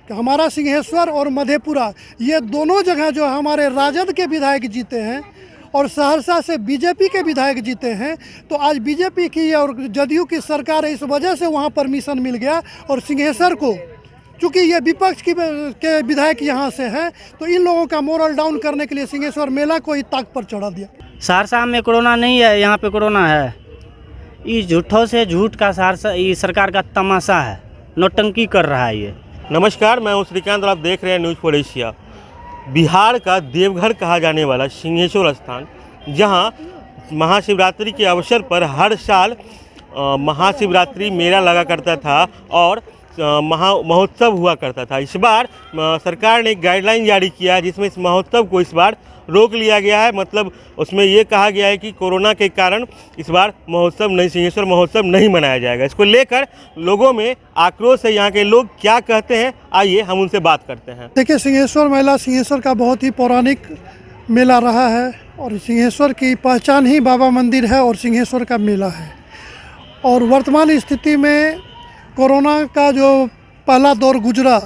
कि हमारा सिंहेश्वर और मधेपुरा ये दोनों जगह जो हमारे राजद के विधायक जीते हैं और सहरसा से बीजेपी के विधायक जीते हैं, तो आज बीजेपी की और जदयू की सरकार है, इस वजह से वहाँ परमिशन मिल गया। और सिंहेश्वर को चूँकि ये विपक्ष के विधायक यहाँ से हैं, तो इन लोगों का मोरल डाउन करने के लिए सिंहेश्वर मेला को ही ताक पर चढ़ा दिया। सहरसा में कोरोना नहीं है, यहाँ पे कोरोना है। ये झूठों से झूठ का सहरसा ये सरकार का तमाशा है, नौटंकी कर रहा है ये। नमस्कार, मैं हूं श्रीकांत और आप देख रहे हैं न्यूज़ फॉर एशिया। बिहार का देवघर कहा जाने वाला सिंहेश्वर स्थान, जहां महाशिवरात्रि के अवसर पर हर साल महाशिवरात्रि मेला लगा करता था और महोत्सव हुआ करता था। इस बार सरकार ने एक गाइडलाइन जारी किया है जिसमें इस महोत्सव को इस बार रोक लिया गया है। मतलब उसमें ये कहा गया है कि कोरोना के कारण इस बार सिंहेश्वर महोत्सव नहीं मनाया जाएगा। इसको लेकर लोगों में आक्रोश है। यहाँ के लोग क्या कहते हैं, आइए हम उनसे बात करते हैं। देखिए, सिंहेश्वर मेला सिंहेश्वर का बहुत ही पौराणिक मेला रहा है और सिंहेश्वर की पहचान ही बाबा मंदिर है और सिंहेश्वर का मेला है। और वर्तमान स्थिति में कोरोना का जो पहला दौर गुजरा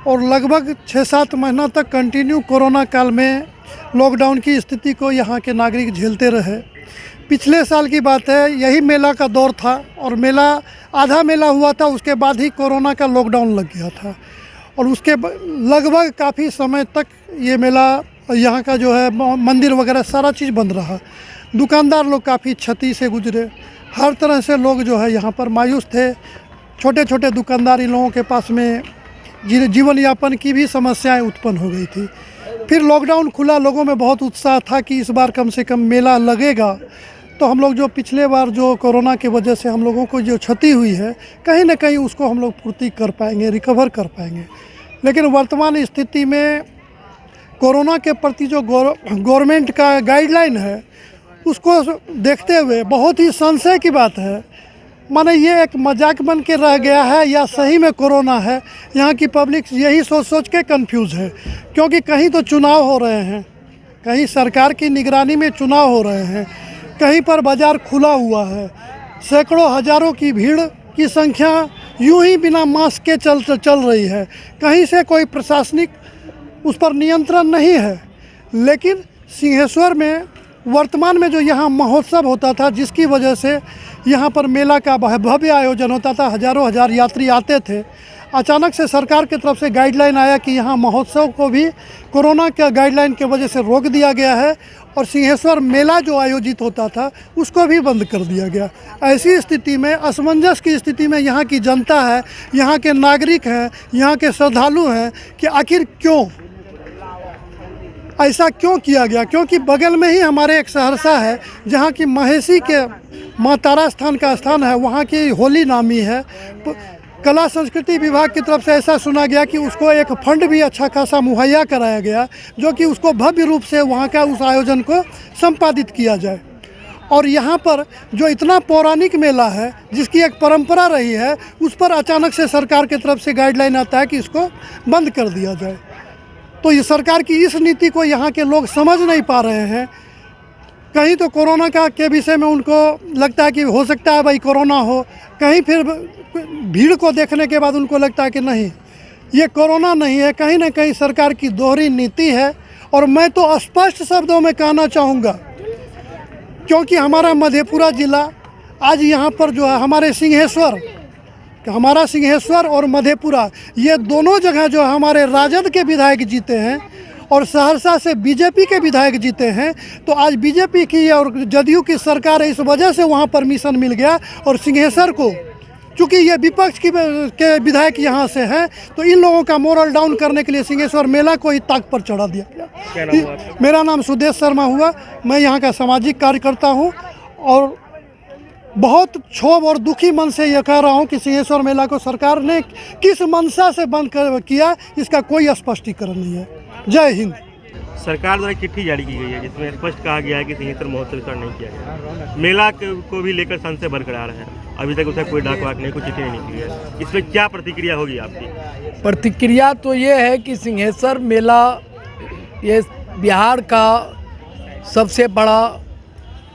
और लगभग 6-7 महीना तक कंटिन्यू कोरोना काल में लॉकडाउन की स्थिति को यहाँ के नागरिक झेलते रहे। पिछले साल की बात है, यही मेला का दौर था और आधा मेला हुआ था, उसके बाद ही कोरोना का लॉकडाउन लग गया था और उसके लगभग काफ़ी समय तक ये मेला यहाँ का जो है मंदिर वगैरह सारा चीज़ बंद रहा। दुकानदार लोग काफ़ी क्षति से गुजरे, हर तरह से लोग जो है यहाँ पर मायूस थे। छोटे छोटे दुकानदार इन लोगों के पास में जीवन यापन की भी समस्याएं उत्पन्न हो गई थी। फिर लॉकडाउन खुला, लोगों में बहुत उत्साह था कि इस बार कम से कम मेला लगेगा। तो हम लोग जो पिछले बार जो कोरोना की वजह से हम लोगों को जो क्षति हुई है, कहीं ना कहीं उसको हम लोग पूर्ति कर पाएंगे, रिकवर कर पाएंगे। लेकिन वर्तमान स्थिति में कोरोना के प्रति जो गवर्नमेंट का गाइडलाइन है, उसको देखते हुए बहुत ही संशय की बात है। माने ये एक मजाक बन के रह गया है या सही में कोरोना है, यहाँ की पब्लिक यही सोच के कंफ्यूज है। क्योंकि कहीं तो चुनाव हो रहे हैं, कहीं सरकार की निगरानी में चुनाव हो रहे हैं, कहीं पर बाज़ार खुला हुआ है, सैकड़ों हज़ारों की भीड़ की संख्या यूं ही बिना मास्क के चल रही है। कहीं से कोई प्रशासनिक उस पर नियंत्रण नहीं है। लेकिन सिंहेश्वर में वर्तमान में जो यहाँ महोत्सव होता था, जिसकी वजह से यहाँ पर मेला का भव्य आयोजन होता था, हज़ारों हज़ार यात्री आते थे, अचानक से सरकार की तरफ से गाइडलाइन आया कि यहाँ महोत्सव को भी कोरोना के गाइडलाइन की वजह से रोक दिया गया है और सिंहेश्वर मेला जो आयोजित होता था उसको भी बंद कर दिया गया। ऐसी स्थिति में, असमंजस की स्थिति में यहाँ की जनता है, यहाँ के नागरिक हैं, यहाँ के श्रद्धालु हैं कि आखिर क्यों ऐसा क्यों किया गया। क्योंकि बगल में ही हमारे एक सहरसा है जहाँ की महेशी के माँ तारा स्थान का स्थान है, वहाँ की होली नामी है। कला संस्कृति विभाग की तरफ से ऐसा सुना गया कि उसको एक फंड भी अच्छा खासा मुहैया कराया गया, जो कि उसको भव्य रूप से वहाँ का उस आयोजन को संपादित किया जाए। और यहाँ पर जो इतना पौराणिक मेला है, जिसकी एक परंपरा रही है, उस पर अचानक से सरकार की तरफ से गाइडलाइन आता है कि इसको बंद कर दिया जाए। तो ये सरकार की इस नीति को यहाँ के लोग समझ नहीं पा रहे हैं। कहीं तो कोरोना के विषय में उनको लगता है कि हो सकता है भाई कोरोना हो, कहीं फिर भीड़ को देखने के बाद उनको लगता है कि नहीं, ये कोरोना नहीं है। कहीं ना कहीं सरकार की दोहरी नीति है। और मैं तो स्पष्ट शब्दों में कहना चाहूँगा, क्योंकि हमारा मधेपुरा जिला आज यहाँ पर जो है हमारा सिंहेश्वर और मधेपुरा ये दोनों जगह जो हमारे राजद के विधायक जीते हैं और सहरसा से बीजेपी के विधायक जीते हैं, तो आज बीजेपी की और जदयू की सरकार है, इस वजह से वहाँ परमिशन मिल गया। और सिंहेश्वर को चूँकि ये विपक्ष के विधायक यहाँ से हैं, तो इन लोगों का मोरल डाउन करने के लिए सिंहेश्वर मेला को ही ताक पर चढ़ा दिया। मेरा नाम सुदेश शर्मा हुआ, मैं यहाँ का सामाजिक कार्यकर्ता हूँ और बहुत क्षोभ और दुखी मन से यह कह रहा हूँ कि सिंहेश्वर मेला को सरकार ने किस मंशा से बंद किया, इसका कोई स्पष्टीकरण नहीं है। जय हिंद। सरकार द्वारा चिट्ठी जारी की गई है जिसमें स्पष्ट कहा गया है कि सिंहेश्वर महोत्सव स्टार्ट नहीं किया गया। मेला को भी लेकर संशय बरकरार है, अभी तक उसका कोई डाक वाक नहीं, कोई चिट्ठी नहीं निकली है। इस पर क्या प्रतिक्रिया होगी आपकी? प्रतिक्रिया तो ये है कि सिंहेश्वर मेला ये बिहार का सबसे बड़ा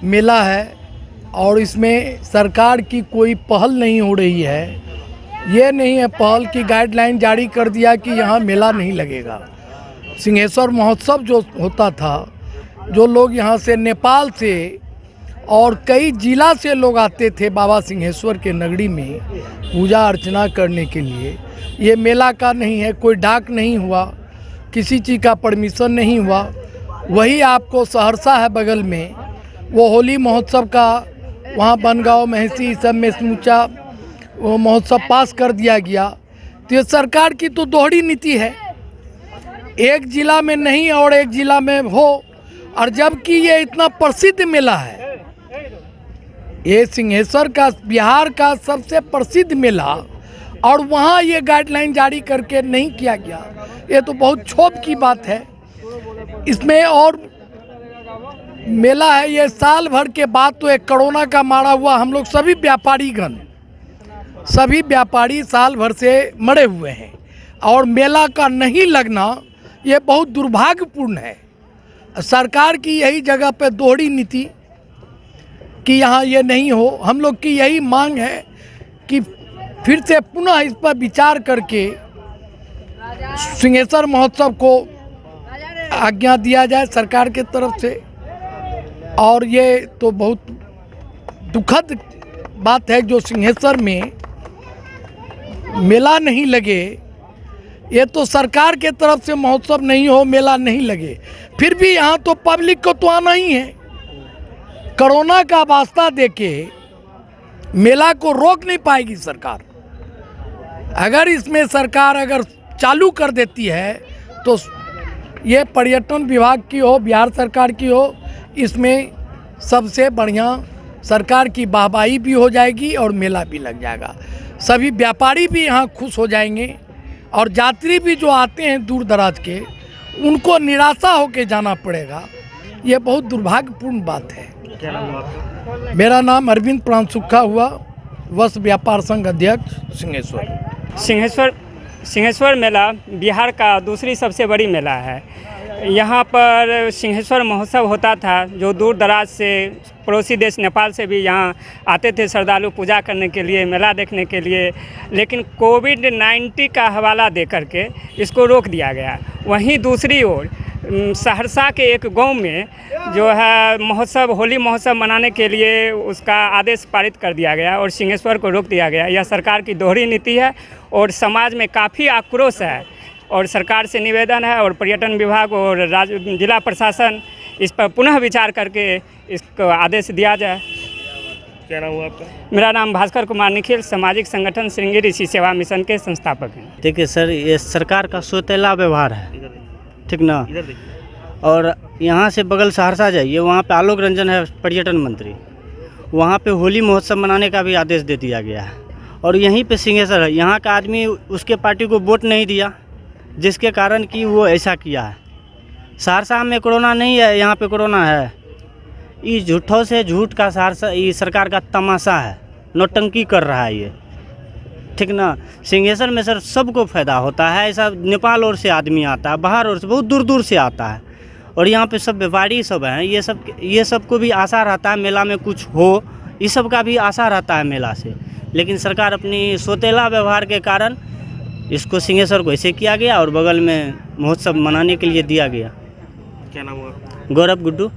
मेला है और इसमें सरकार की कोई पहल नहीं हो रही है। ये नहीं है पहल की गाइडलाइन जारी कर दिया कि यहाँ मेला नहीं लगेगा। सिंहेश्वर महोत्सव जो होता था, जो लोग यहाँ से नेपाल से और कई जिला से लोग आते थे बाबा सिंहेश्वर के नगरी में पूजा अर्चना करने के लिए, ये मेला का नहीं है। कोई डाक नहीं हुआ, किसी चीज़ का परमिशन नहीं हुआ। वही आपको सहरसा है बगल में, वो होली महोत्सव का वहाँ बनगांव महसी सब में समूचा वो महोत्सव पास कर दिया गया। तो ये सरकार की तो दोहरी नीति है, एक जिला में नहीं और एक जिला में हो। और जबकि ये इतना प्रसिद्ध मेला है, ये सिंहेश्वर का बिहार का सबसे प्रसिद्ध मेला, और वहाँ ये गाइडलाइन जारी करके नहीं किया गया, ये तो बहुत क्षोभ की बात है। इसमें और मेला है ये साल भर के बाद, तो एक कोरोना का मारा हुआ हम लोग सभी व्यापारी साल भर से मरे हुए हैं, और मेला का नहीं लगना ये बहुत दुर्भाग्यपूर्ण है। सरकार की यही जगह पे दोहरी नीति कि यहाँ ये नहीं हो। हम लोग की यही मांग है कि फिर से पुनः इस पर विचार करके सिंहेश्वर महोत्सव को आज्ञा दिया जाए सरकार के तरफ से। और ये तो बहुत दुखद बात है जो सिंहेश्वर में मेला नहीं लगे, ये तो सरकार के तरफ से महोत्सव नहीं हो, मेला नहीं लगे। फिर भी यहाँ तो पब्लिक को तो आना ही है। कोरोना का वास्ता देके मेला को रोक नहीं पाएगी सरकार। अगर इसमें सरकार अगर चालू कर देती है तो ये पर्यटन विभाग की हो, बिहार सरकार की हो, इसमें सबसे बढ़िया सरकार की वाहवाही भी हो जाएगी और मेला भी लग जाएगा। सभी व्यापारी भी यहाँ खुश हो जाएंगे, और यात्री भी जो आते हैं दूर दराज के, उनको निराशा होकर जाना पड़ेगा। ये बहुत दुर्भाग्यपूर्ण बात है। क्या नाम हुआ आपका? मेरा नाम अरविंद प्रांशुखा हुआ, वस्त्र व्यापार संघ अध्यक्ष सिंहेश्वर। सिंहेश्वर मेला बिहार का दूसरी सबसे बड़ी मेला है। यहाँ पर सिंहेश्वर महोत्सव होता था, जो दूर दराज से पड़ोसी देश नेपाल से भी यहाँ आते थे श्रद्धालु पूजा करने के लिए, मेला देखने के लिए। लेकिन कोविड-19 का हवाला दे करके इसको रोक दिया गया। वहीं दूसरी ओर सहरसा के एक गांव में जो है महोत्सव, होली महोत्सव मनाने के लिए उसका आदेश पारित कर दिया गया और सिंहेश्वर को रोक दिया गया। यह सरकार की दोहरी नीति है और समाज में काफ़ी आक्रोश है, और सरकार से निवेदन है और पर्यटन विभाग और जिला प्रशासन इस पर पुनः विचार करके इसको आदेश दिया जाए। क्या नाम हुआ आपका? मेरा नाम भास्कर कुमार निखिल, सामाजिक संगठन श्रृंगी ऋषि सेवा मिशन के संस्थापक हैं। देखिए सर, ये सरकार का सौतेला व्यवहार है, इधर देखिए, ठीक ना। इधर देखिए। और यहाँ से बगल सहरसा जाइए, वहाँ पे आलोक रंजन है पर्यटन मंत्री, वहाँ पे होली महोत्सव मनाने का भी आदेश दे दिया गया है। और यहीं पे सिंहेश्वर है, यहाँ का आदमी उसके पार्टी को वोट नहीं दिया, जिसके कारण कि वो ऐसा किया है। सहरसा में कोरोना नहीं है, यहाँ पे कोरोना है। ये झूठों से झूठ का सहरसा, ये सरकार का तमाशा है, नौटंकी कर रहा है ये, ठीक ना। सिंहेश्वर में सर सबको फ़ायदा होता है। ऐसा नेपाल और से आदमी आता है, बाहर और से बहुत दूर दूर से आता है, और यहाँ पे सब व्यापारी सब हैं। ये सब को भी आशा रहता है मेला में कुछ हो, ये सब का भी आशा रहता है मेला से। लेकिन सरकार अपनी सौतेला व्यवहार के कारण इसको सिंहेश्वर को ऐसे किया गया और बगल में महोत्सव मनाने के लिए दिया गया। क्या नाम हुआ आपका? गौरव गुड्डू।